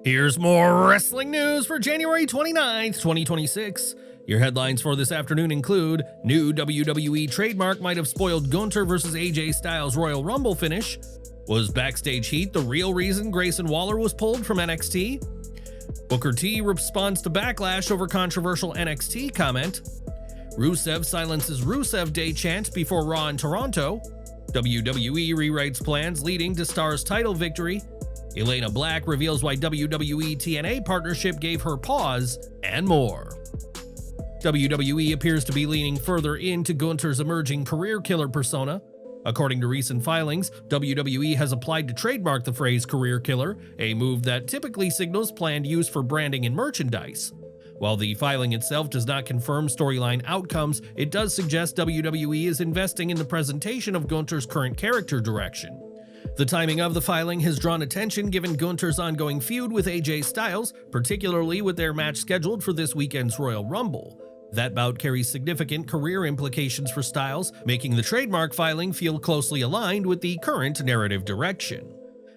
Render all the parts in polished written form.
Here's more wrestling news for January 29th, 2026. Your headlines for this afternoon include: new WWE Trademark might have spoiled Gunther vs. AJ Styles Royal Rumble finish. Was backstage heat the real reason Grayson Waller was pulled from NXT? Booker T responds to Backlash over controversial NXT comment. Rusev silences Rusev Day chant before Raw in Toronto. WWE rewrites plans leading to Star's title victory. Elayna Black reveals why WWE-TNA partnership gave her pause, and more. WWE appears to be leaning further into Gunther's emerging career killer persona. According to recent filings, WWE has applied to trademark the phrase career killer, a move that typically signals planned use for branding and merchandise. While the filing itself does not confirm storyline outcomes, it does suggest WWE is investing in the presentation of Gunther's current character direction. The timing of the filing has drawn attention given Gunther's ongoing feud with AJ Styles, particularly with their match scheduled for this weekend's Royal Rumble. That bout carries significant career implications for Styles, making the trademark filing feel closely aligned with the current narrative direction.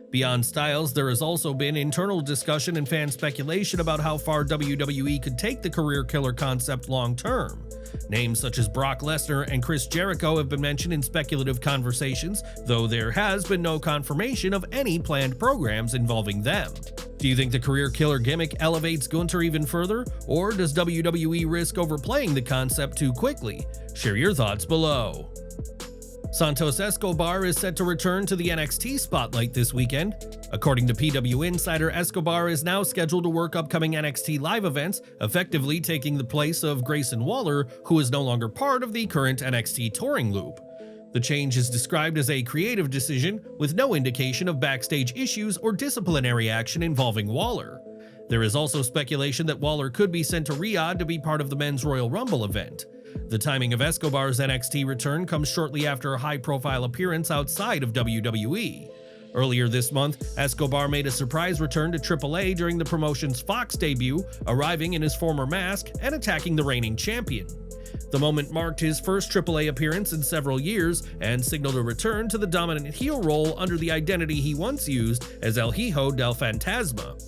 Beyond Styles, there has also been internal discussion and fan speculation about how far WWE could take the career killer concept long-term. Names such as Brock Lesnar and Chris Jericho have been mentioned in speculative conversations, though there has been no confirmation of any planned programs involving them. Do you think the career killer gimmick elevates Gunther even further, or does WWE risk overplaying the concept too quickly? Share your thoughts below. Santos Escobar is set to return to the NXT spotlight this weekend. According to PWInsider, Escobar is now scheduled to work upcoming NXT live events, effectively taking the place of Grayson Waller, who is no longer part of the current NXT touring loop. The change is described as a creative decision, with no indication of backstage issues or disciplinary action involving Waller. There is also speculation that Waller could be sent to Riyadh to be part of the Men's Royal Rumble event. The timing of Escobar's NXT return comes shortly after a high-profile appearance outside of WWE. Earlier this month, Escobar made a surprise return to AAA during the promotion's Fox debut, arriving in his former mask and attacking the reigning champion. The moment marked his first AAA appearance in several years and signaled a return to the dominant heel role under the identity he once used as El Hijo del Fantasma.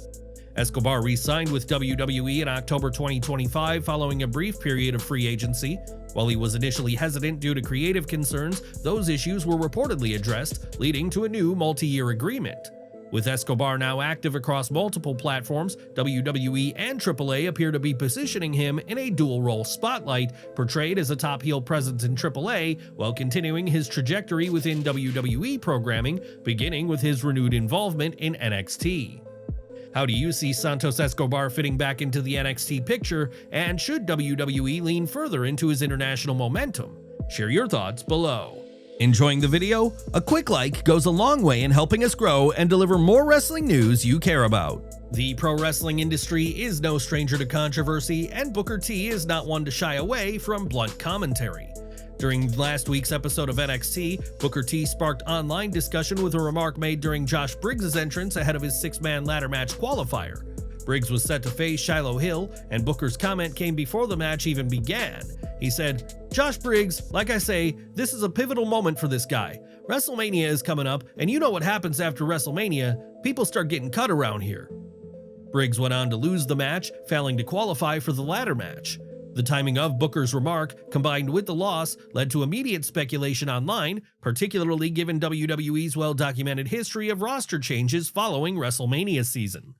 Escobar re-signed with WWE in October 2025 following a brief period of free agency. While he was initially hesitant due to creative concerns, those issues were reportedly addressed, leading to a new multi-year agreement. With Escobar now active across multiple platforms, WWE and AAA appear to be positioning him in a dual-role spotlight, portrayed as a top heel presence in AAA, while continuing his trajectory within WWE programming, beginning with his renewed involvement in NXT. How do you see Santos Escobar fitting back into the NXT picture, and should WWE lean further into his international momentum? Share your thoughts below. Enjoying the video? A quick like goes a long way in helping us grow and deliver more wrestling news you care about. The pro wrestling industry is no stranger to controversy, and Booker T is not one to shy away from blunt commentary. During last week's episode of NXT, Booker T sparked online discussion with a remark made during Josh Briggs' entrance ahead of his six-man ladder match qualifier. Briggs was set to face Shiloh Hill, and Booker's comment came before the match even began. He said, "Josh Briggs, like I say, this is a pivotal moment for this guy. WrestleMania is coming up, and you know what happens after WrestleMania. People start getting cut around here." Briggs went on to lose the match, failing to qualify for the ladder match. The timing of Booker's remark, combined with the loss, led to immediate speculation online, particularly given WWE's well-documented history of roster changes following WrestleMania season.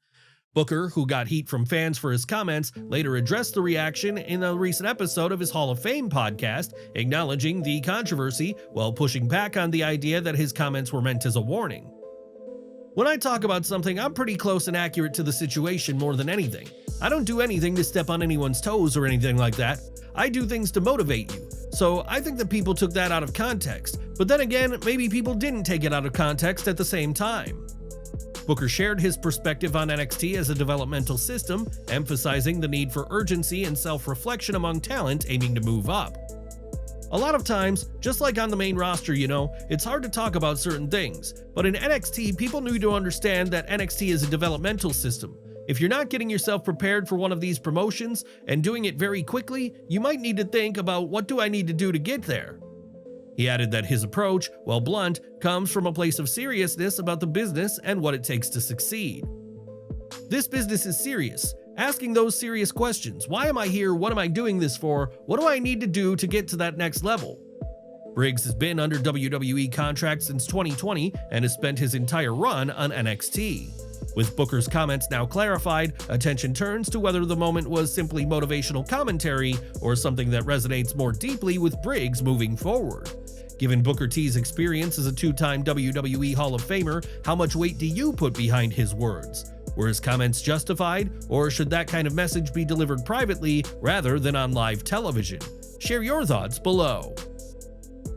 Booker, who got heat from fans for his comments, later addressed the reaction in a recent episode of his Hall of Fame podcast, acknowledging the controversy while pushing back on the idea that his comments were meant as a warning. When I talk about something, I'm pretty close and accurate to the situation more than anything. I don't do anything to step on anyone's toes or anything like that. I do things to motivate you. So I think that people took that out of context. But then again, maybe people didn't take it out of context at the same time. Booker shared his perspective on NXT as a developmental system, emphasizing the need for urgency and self-reflection among talent aiming to move up. A lot of times, just like on the main roster, it's hard to talk about certain things, but in NXT, people need to understand that NXT is a developmental system. If you're not getting yourself prepared for one of these promotions and doing it very quickly, you might need to think about, what do I need to do to get there? He added that his approach, while blunt, comes from a place of seriousness about the business and what it takes to succeed. This business is serious. Asking those serious questions. Why am I here? What am I doing this for? What do I need to do to get to that next level? Briggs has been under WWE contract since 2020 and has spent his entire run on NXT. With Booker's comments now clarified, attention turns to whether the moment was simply motivational commentary or something that resonates more deeply with Briggs moving forward. Given Booker T's experience as a two-time WWE Hall of Famer, how much weight do you put behind his words? Were his comments justified, or should that kind of message be delivered privately rather than on live television? Share your thoughts below.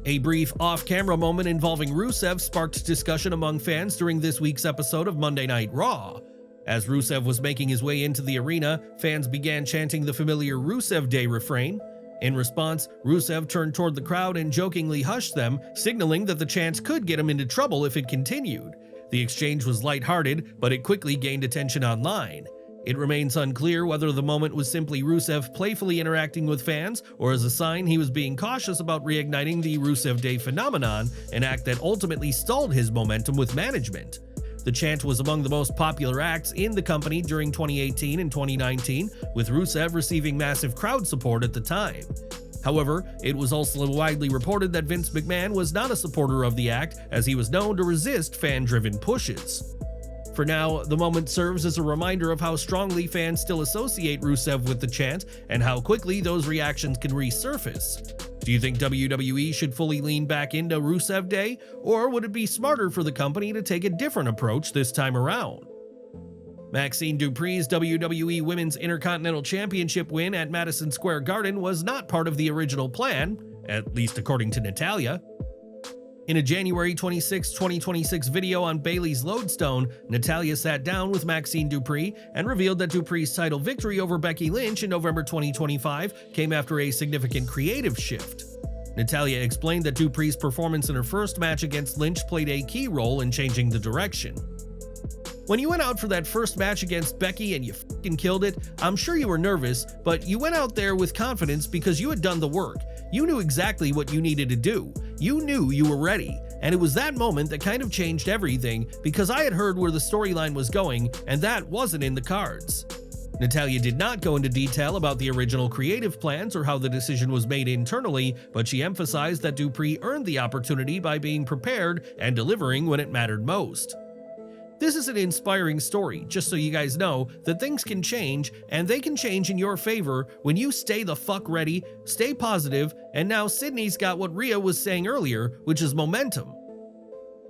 A brief off-camera moment involving Rusev sparked discussion among fans during this week's episode of Monday Night Raw. As Rusev was making his way into the arena, fans began chanting the familiar Rusev Day refrain. In response, Rusev turned toward the crowd and jokingly hushed them, signaling that the chant could get him into trouble if it continued. The exchange was lighthearted, but it quickly gained attention online. It remains unclear whether the moment was simply Rusev playfully interacting with fans or as a sign he was being cautious about reigniting the Rusev Day phenomenon, an act that ultimately stalled his momentum with management. The chant was among the most popular acts in the company during 2018 and 2019, with Rusev receiving massive crowd support at the time. However, it was also widely reported that Vince McMahon was not a supporter of the act, as he was known to resist fan-driven pushes. For now, the moment serves as a reminder of how strongly fans still associate Rusev with the chant and how quickly those reactions can resurface. Do you think WWE should fully lean back into Rusev Day, or would it be smarter for the company to take a different approach this time around? Maxxine Dupri's WWE Women's Intercontinental Championship win at Madison Square Garden was not part of the original plan, at least according to Natalya. In a January 26, 2026 video on Bayley's Lodestone, Natalya sat down with Maxxine Dupri and revealed that Dupri's title victory over Becky Lynch in November 2025 came after a significant creative shift. Natalya explained that Dupri's performance in her first match against Lynch played a key role in changing the direction. When you went out for that first match against Becky and you f***ing killed it, I'm sure you were nervous, but you went out there with confidence because you had done the work. You knew exactly what you needed to do. You knew you were ready. And it was that moment that kind of changed everything because I had heard where the storyline was going and that wasn't in the cards. Natalya did not go into detail about the original creative plans or how the decision was made internally, but she emphasized that Dupri earned the opportunity by being prepared and delivering when it mattered most. This is an inspiring story, just so you guys know that things can change, and they can change in your favor when you stay the fuck ready, stay positive, and now Sydney's got what Rhea was saying earlier, which is momentum.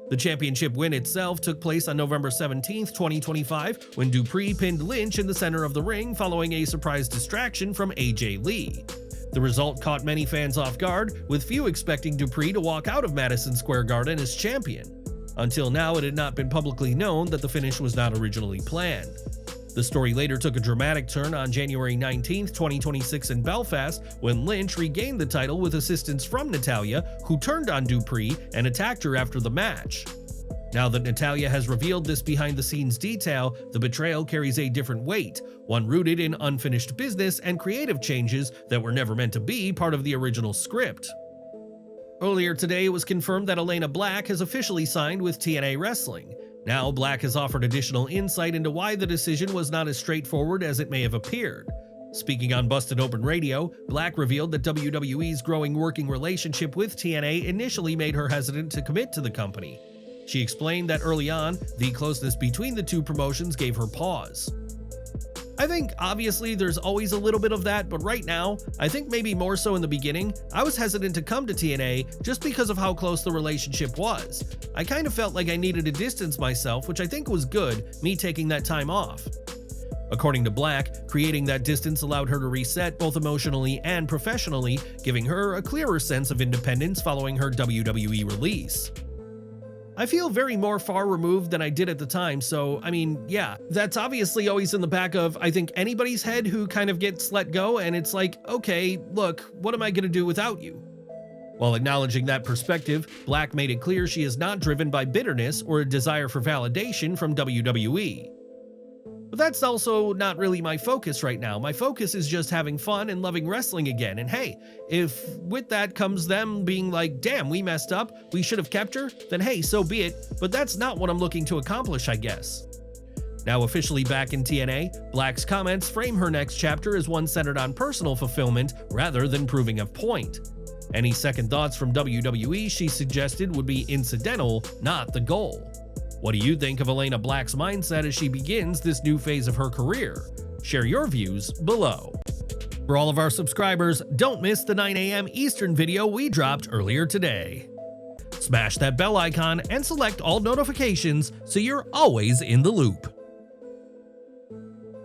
The championship win itself took place on November 17, 2025, when Dupri pinned Lynch in the center of the ring following a surprise distraction from AJ Lee. The result caught many fans off guard, with few expecting Dupri to walk out of Madison Square Garden as champion. Until now, it had not been publicly known that the finish was not originally planned. The story later took a dramatic turn on January 19, 2026 in Belfast, when Lynch regained the title with assistance from Natalya, who turned on Dupri and attacked her after the match. Now that Natalya has revealed this behind-the-scenes detail, the betrayal carries a different weight, one rooted in unfinished business and creative changes that were never meant to be part of the original script. Earlier today, it was confirmed that Elayna Black has officially signed with TNA Wrestling. Now, Black has offered additional insight into why the decision was not as straightforward as it may have appeared. Speaking on Busted Open Radio, Black revealed that WWE's growing working relationship with TNA initially made her hesitant to commit to the company. She explained that early on, the closeness between the two promotions gave her pause. I think obviously there's always a little bit of that, but right now, I think maybe more so in the beginning, I was hesitant to come to TNA just because of how close the relationship was. I kind of felt like I needed to distance myself, which I think was good, me taking that time off. According to Black, creating that distance allowed her to reset both emotionally and professionally, giving her a clearer sense of independence following her WWE release. I feel very more far removed than I did at the time, so I mean, yeah, that's obviously always in the back of, I think, anybody's head who kind of gets let go, and it's like, okay, look, what am I gonna do without you? While acknowledging that perspective, Black made it clear she is not driven by bitterness or a desire for validation from WWE. But that's also not really my focus right now. My focus is just having fun and loving wrestling again. And hey, if with that comes them being like, damn, we messed up, we should have kept her, then hey, so be it. But that's not what I'm looking to accomplish, I guess. Now officially back in TNA, Black's comments frame her next chapter as one centered on personal fulfillment rather than proving a point. Any second thoughts from WWE, she suggested, would be incidental, not the goal. What do you think of Elayna Black's mindset as she begins this new phase of her career? Share your views below. For all of our subscribers, don't miss the 9 a.m. Eastern video we dropped earlier today. Smash that bell icon and select all notifications so you're always in the loop.